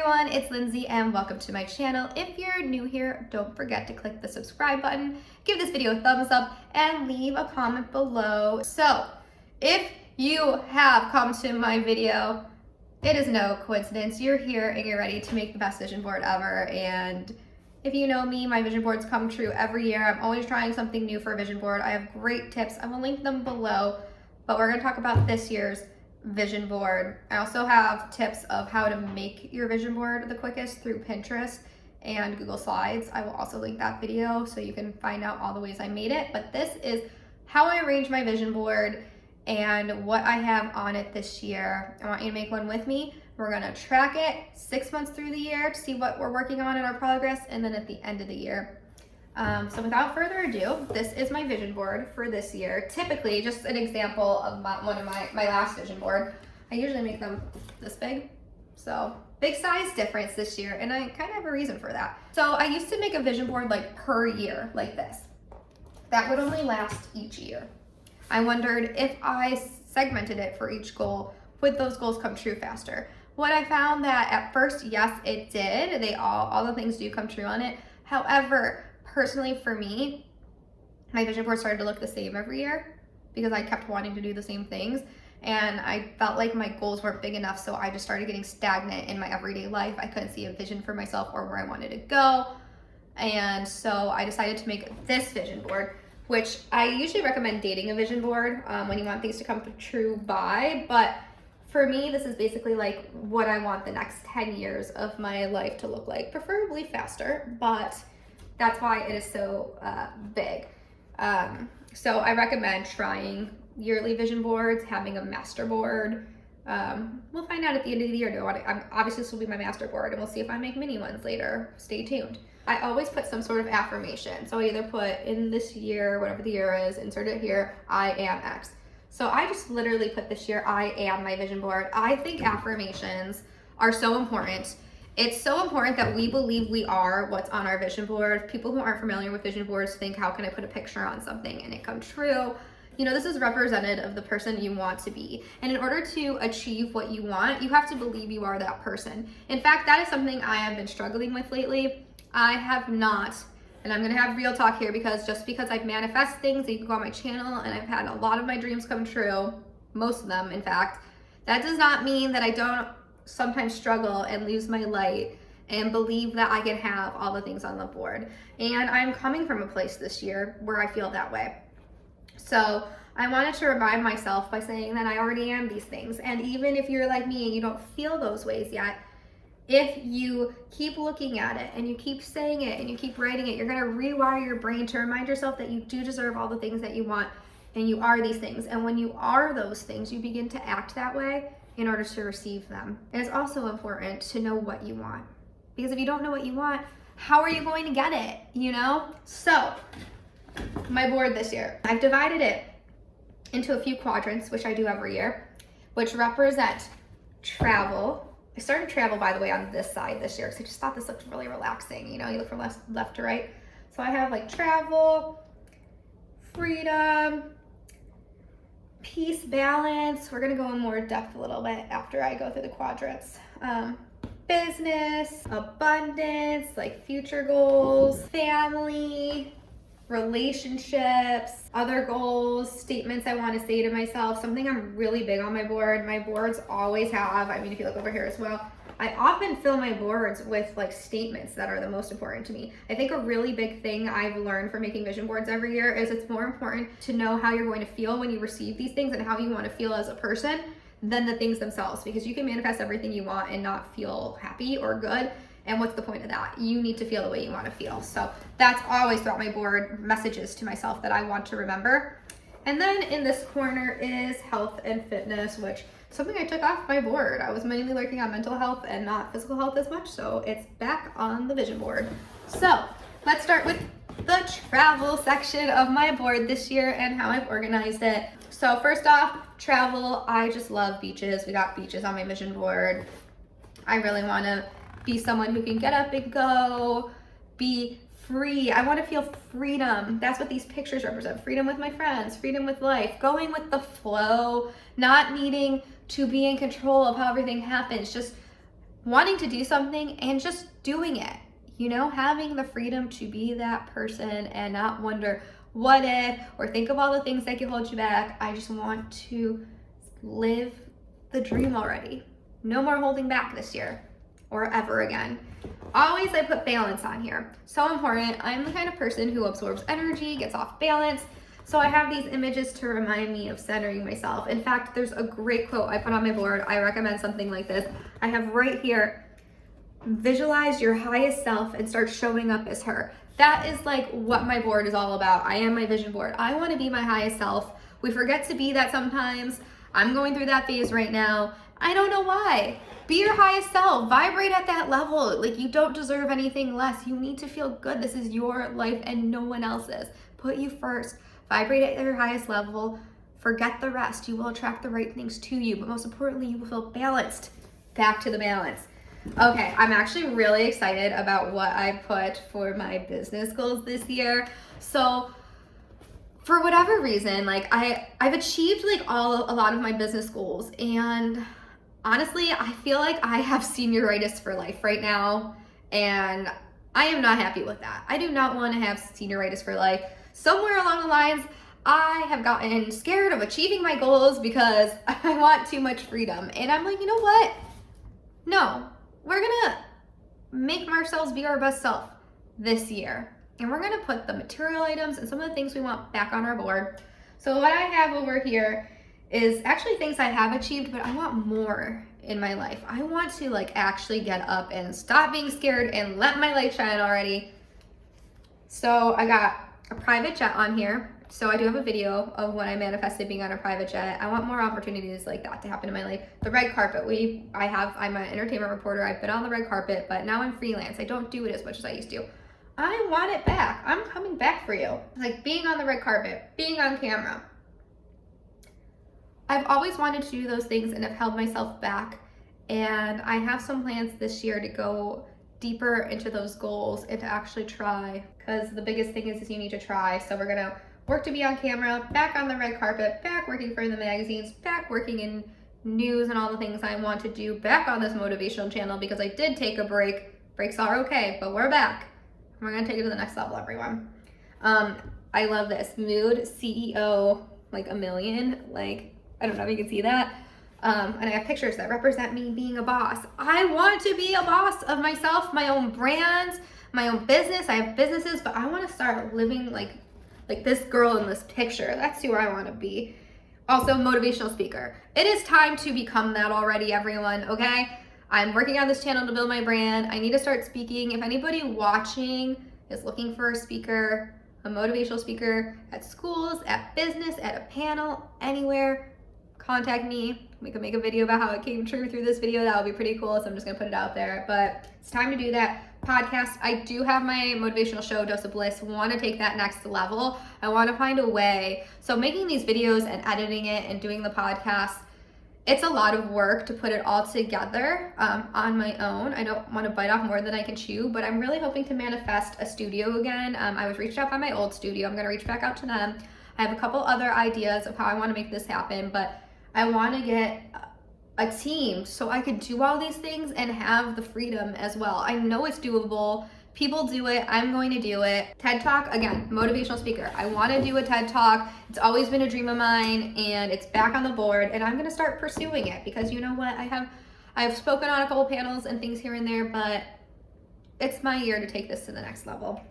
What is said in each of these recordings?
everyone, it's Lindsay and welcome to my channel. If you're new here, don't forget to click the subscribe button, give this video a thumbs up, and leave a comment below. So, if you have come to my video, it is no coincidence. You're here and you're ready to make the best vision board ever. And if you know me, my vision boards come true every year. I'm always trying something new for a vision board. I have great tips. I will link them below, but we're going to talk about this year's vision board. I also have tips of how to make your vision board the quickest through Pinterest and Google Slides. I will also link that video so you can find out all the ways I made it. But this is how I arrange my vision board and what I have on it this year. I want you to make one with me. We're gonna track it 6 months through the year to see what we're working on in our progress, and then at the end of the year. So without further ado, this is my vision board for this year. Typically, just an example of one of my last vision board. I usually make them this big. So big size difference this year, and I kind of have a reason for that. So I used to make a vision board like per year, like this. That would only last each year. I wondered if I segmented it for each goal, would those goals come true faster? What I found that at first, yes, it did. All the things do come true on it. However, personally for me, my vision board started to look the same every year because I kept wanting to do the same things. And I felt like my goals weren't big enough, so I just started getting stagnant in my everyday life. I couldn't see a vision for myself or where I wanted to go. And so I decided to make this vision board, which I usually recommend dating a vision board when you want things to come true by. But for me, this is basically like what I want the next 10 years of my life to look like, preferably faster, but that's why it is so big. So I recommend trying yearly vision boards, having a master board. We'll find out at the end of the year. Obviously, this will be my master board, and we'll see if I make mini ones later. Stay tuned. I always put some sort of affirmation. So I either put in this year, whatever the year is, insert it here, I am X. So I just literally put this year, I am my vision board. I think affirmations are so important. It's so important that we believe we are what's on our vision board. People who aren't familiar with vision boards think, how can I put a picture on something and it come true? You know, this is representative of the person you want to be. And in order to achieve what you want, you have to believe you are that person. In fact, that is something I have been struggling with lately. I have not, and I'm gonna have real talk here because just because I've manifest things, you can go on my channel, and I've had a lot of my dreams come true, most of them in fact, that does not mean that I don't sometimes struggle and lose my light and believe that I can have all the things on the board. And I'm coming from a place this year where I feel that way. So I wanted to remind myself by saying that I already am these things. And even if you're like me and you don't feel those ways yet, if you keep looking at it and you keep saying it and you keep writing it, you're gonna rewire your brain to remind yourself that you do deserve all the things that you want and you are these things. And when you are those things, you begin to act that way in order to receive them. And it's also important to know what you want, because if you don't know what you want, how are you going to get it, you know? So my board this year, I've divided it into a few quadrants, which I do every year, which represent travel. I started travel, by the way, on this side this year because I just thought this looked really relaxing. You know, you look from left to right. So I have like travel, freedom, peace, balance. We're gonna go in more depth a little bit after I go through the quadrants. Business, abundance, like future goals, family, relationships, other goals, statements I want to say to myself, something I'm really big on my board. My boards always have, I mean, if you look over here as well, I often fill my boards with like statements that are the most important to me. I think a really big thing I've learned from making vision boards every year is it's more important to know how you're going to feel when you receive these things and how you want to feel as a person than the things themselves, because you can manifest everything you want and not feel happy or good. And what's the point of that? You need to feel the way you want to feel. So that's always throughout my board, messages to myself that I want to remember. And then in this corner is health and fitness, which something I took off my board. I was mainly working on mental health and not physical health as much, so it's back on the vision board. So let's start with the travel section of my board this year and how I've organized it. So first off, travel. I just love beaches. We got beaches on my vision board. I really want to be someone who can get up and go, be free. I want to feel freedom. That's what these pictures represent. Freedom with my friends, freedom with life, going with the flow, not needing to be in control of how everything happens, just wanting to do something and just doing it, you know, having the freedom to be that person and not wonder what if, or think of all the things that can hold you back. I just want to live the dream already. No more holding back this year or ever again. Always I put balance on here. So important. I'm the kind of person who absorbs energy, gets off balance. So I have these images to remind me of centering myself. In fact, there's a great quote I put on my board. I recommend something like this. I have right here, visualize your highest self and start showing up as her. That is like what my board is all about. I am my vision board. I want to be my highest self. We forget to be that sometimes. I'm going through that phase right now. I don't know why. Be your highest self. Vibrate at that level. Like, you don't deserve anything less. You need to feel good. This is your life and no one else's. Put you first. Vibrate at your highest level. Forget the rest. You will attract the right things to you, but most importantly, you will feel balanced. Back to the balance. Okay, I'm actually really excited about what I put for my business goals this year. So for whatever reason, like I've achieved like a lot of my business goals, and honestly, I feel like I have senioritis for life right now, and I am not happy with that. I do not want to have senioritis for life. Somewhere along the lines, I have gotten scared of achieving my goals because I want too much freedom. And I'm like, you know what? No, we're gonna make ourselves be our best self this year. And we're gonna put the material items and some of the things we want back on our board. So what I have over here is actually things I have achieved, but I want more in my life. I want to like actually get up and stop being scared and let my light shine already. So I got a private jet on here. So I do have a video of when I manifested being on a private jet. I want more opportunities like that to happen in my life. The red carpet, I'm an entertainment reporter. I've been on the red carpet, but now I'm freelance. I don't do it as much as I used to. I want it back. I'm coming back for you. Like being on the red carpet, being on camera. I've always wanted to do those things and have held myself back. And I have some plans this year to go deeper into those goals and to actually try, because the biggest thing is you need to try. So we're gonna work to be on camera, back on the red carpet, back working for the magazines, back working in news and all the things I want to do, back on this motivational channel because I did take a break. Breaks are okay, but we're back. We're gonna take it to the next level, everyone. I love this. Mood CEO, like a million. Like, I don't know if you can see that. And I have pictures that represent me being a boss. I want to be a boss of myself, my own brands, my own business. I have businesses, but I want to start living like this girl in this picture. That's who I want to be. Also, motivational speaker. It is time to become that already, everyone, okay? I'm working on this channel to build my brand. I need to start speaking. If anybody watching is looking for a speaker, a motivational speaker at schools, at business, at a panel, anywhere, contact me. We can make a video about how it came true through this video. That would be pretty cool. So I'm just gonna put it out there, but it's time to do that. Podcast, I do have my motivational show, Dose of Bliss. Want to take that next level. I want to find a way. So making these videos and editing it and doing the podcast, it's a lot of work to put it all together on my own. I don't want to bite off more than I can chew, but I'm really hoping to manifest a studio again. I was reached out by my old studio. I'm going to reach back out to them. I have a couple other ideas of how I want to make this happen, but I want to get a team so I could do all these things and have the freedom as well. I know it's doable. People do it. I'm going to do it. TED Talk, again, motivational speaker. I want to do a TED Talk. It's always been a dream of mine, and it's back on the board, and I'm going to start pursuing it because you know what? I've spoken on a couple panels and things here and there, but it's my year to take this to the next level.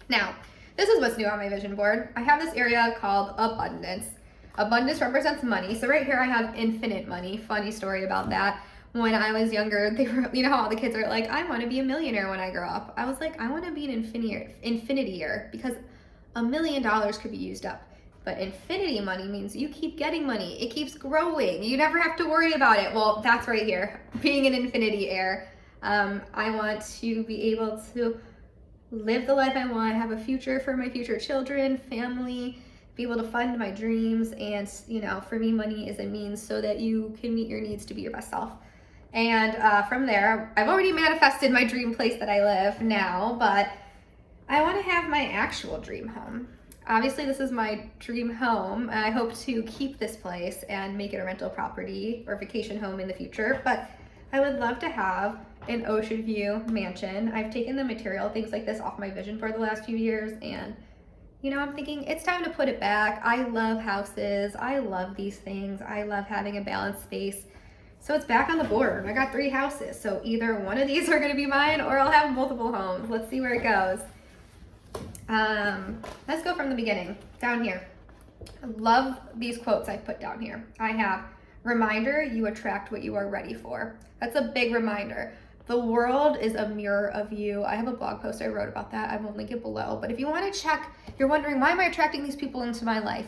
Now, this is what's new on my vision board. I have this area called abundance. Abundance represents money. So right here I have infinite money. Funny story about that. When I was younger, they were, you know how all the kids are like, I want to be a millionaire when I grow up. I was like, I want to be an infinitier because $1 million could be used up. But infinity money means you keep getting money. It keeps growing. You never have to worry about it. Well, that's right here, being an infinity heir. I want to be able to live the life I want, have a future for my future children, family, be able to fund my dreams. And, you know, for me, money is a means so that you can meet your needs to be your best self. And from there, I've already manifested my dream place that I live now, but I want to have my actual dream home. Obviously, this is my dream home, and I hope to keep this place and make it a rental property or vacation home in the future. But I would love to have an ocean view mansion. I've taken the material, things like this, off my vision board the last few years, and you know, I'm thinking it's time to put it back. I love houses. I love these things. I love having a balanced space. So it's back on the board. I got 3 houses. So either one of these are going to be mine or I'll have multiple homes. Let's see where it goes. Let's go from the beginning. Down here. I love these quotes I put down here. I have, reminder, you attract what you are ready for. That's a big reminder. The world is a mirror of you. I have a blog post I wrote about that. I will link it below. But if you want to check, you're wondering, why am I attracting these people into my life?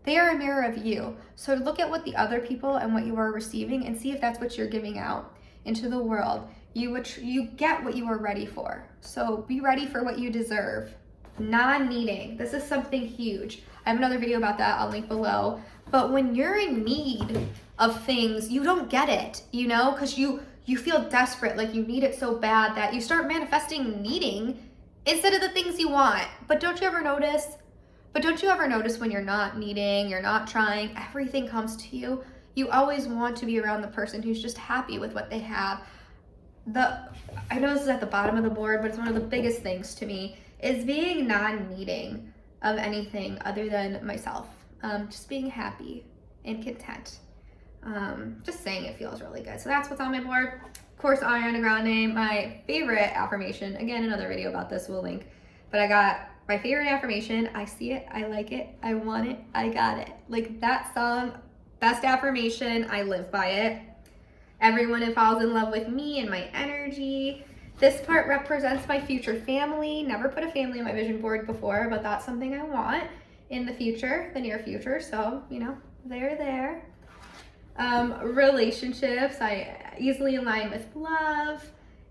They are a mirror of you. So look at what the other people and what you are receiving and see if that's what you're giving out into the world. You get what you are ready for. So be ready for what you deserve. Non-needing. This is something huge. I have another video about that. I'll link below. But when you're in need of things, you don't get it, you know, because you feel desperate, like you need it so bad that you start manifesting needing instead of the things you want. But don't you ever notice when you're not needing, you're not trying, everything comes to you? You always want to be around the person who's just happy with what they have. I know this is at the bottom of the board, but it's one of the biggest things to me, is being non-needing of anything other than myself. Just being happy and content. Just saying it feels really good. So that's what's on my board. Of course, Ariana Grande, my favorite affirmation. Again, another video about this will link. But I got my favorite affirmation. I see it, I like it, I want it, I got it. Like that song, best affirmation, I live by it. Everyone who falls in love with me and my energy. This part represents my future family. Never put a family on my vision board before, but that's something I want in the future, the near future. So, you know, they're there. Relationships, I easily align with love,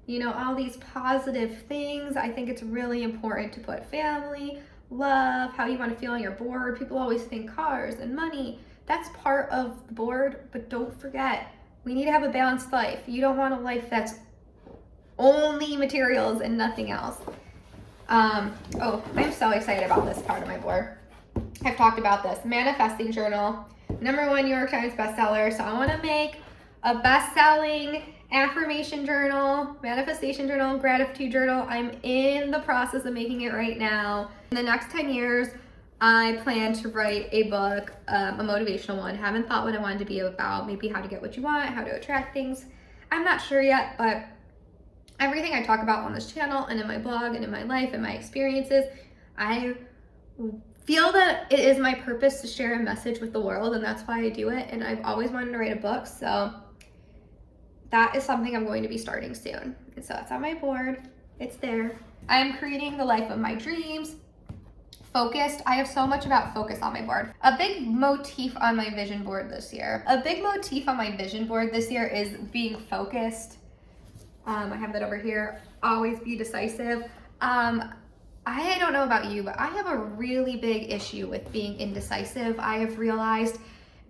you know, all these positive things. I think it's really important to put family, love, how you want to feel on your board. People always think cars and money. That's part of the board, but don't forget, we need to have a balanced life. You don't want a life that's only materials and nothing else. Oh, I'm so excited about this part of my board. I've talked about this. Manifesting journal. #1 New York Times bestseller. So I want to make a best-selling affirmation journal, manifestation journal, gratitude journal. I'm in the process of making it right now. In the next 10 years, I plan to write a book, a motivational one. Haven't thought what I wanted to be about. Maybe how to get what you want, how to attract things. I'm not sure yet, but everything I talk about on this channel and in my blog and in my life and my experiences, I feel that it is my purpose to share a message with the world, and that's why I do it. And I've always wanted to write a book, so that is something I'm going to be starting soon. And so it's on my board. It's there. I am creating the life of my dreams. Focused. I have so much about focus on my board. A big motif on my vision board this year. Is being focused. I have that over here. Always be decisive. I don't know about you, but I have a really big issue with being indecisive, I have realized.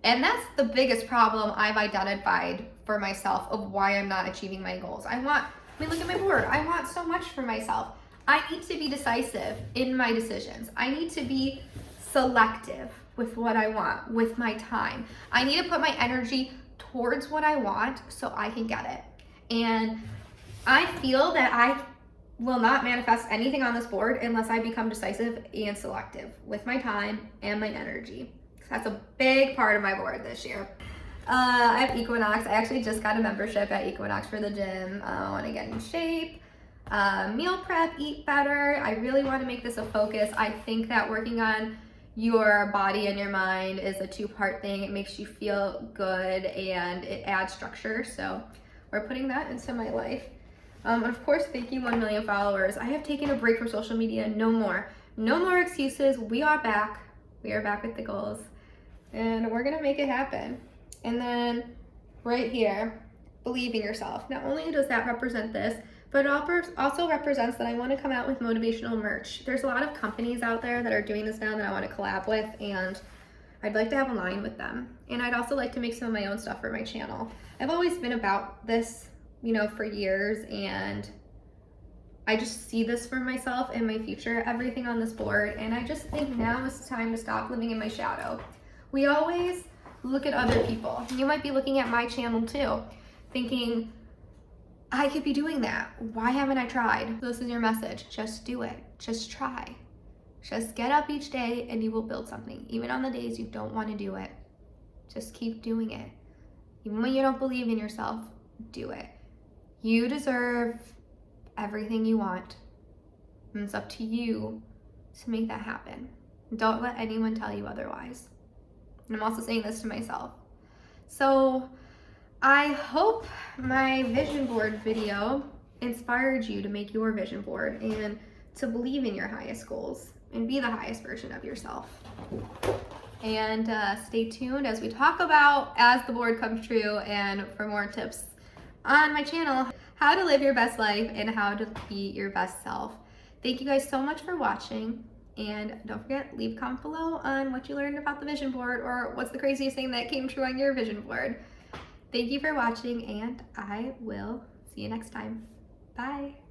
And that's the biggest problem I've identified for myself of why I'm not achieving my goals. Look at my board. I want so much for myself. I need to be decisive in my decisions. I need to be selective with what I want, with my time. I need to put my energy towards what I want so I can get it. And I feel that I will not manifest anything on this board unless I become decisive and selective with my time and my energy. That's a big part of my board this year. I have Equinox. I actually just got a membership at Equinox for the gym. I want to get in shape, meal prep, eat better. I really want to make this a focus. I think that working on your body and your mind is a 2-part thing. It makes you feel good and it adds structure. So we're putting that into my life. And of course, thank you 1 million followers. I have taken a break from social media. No more excuses. We are back. We are back with the goals. And we're gonna make it happen. And then right here, believe in yourself. Not only does that represent this, but it also represents that I want to come out with motivational merch. There's a lot of companies out there that are doing this now that I want to collab with, and I'd like to have a line with them. And I'd also like to make some of my own stuff for my channel. I've always been about this, you know, for years, and I just see this for myself and my future, everything on this board. And I just think now is the time to stop living in my shadow. We always look at other people. You might be looking at my channel too, thinking, I could be doing that. Why haven't I tried? This is your message. Just do it. Just try. Just get up each day and you will build something. Even on the days you don't want to do it. Just keep doing it. Even when you don't believe in yourself, do it. You deserve everything you want. And it's up to you to make that happen. Don't let anyone tell you otherwise. And I'm also saying this to myself. So I hope my vision board video inspired you to make your vision board and to believe in your highest goals and be the highest version of yourself. And stay tuned as we talk about as the board comes true and for more tips on my channel, how to live your best life and how to be your best self. Thank you guys so much for watching. And don't forget, leave a comment below on what you learned about the vision board or what's the craziest thing that came true on your vision board. Thank you for watching and I will see you next time. Bye.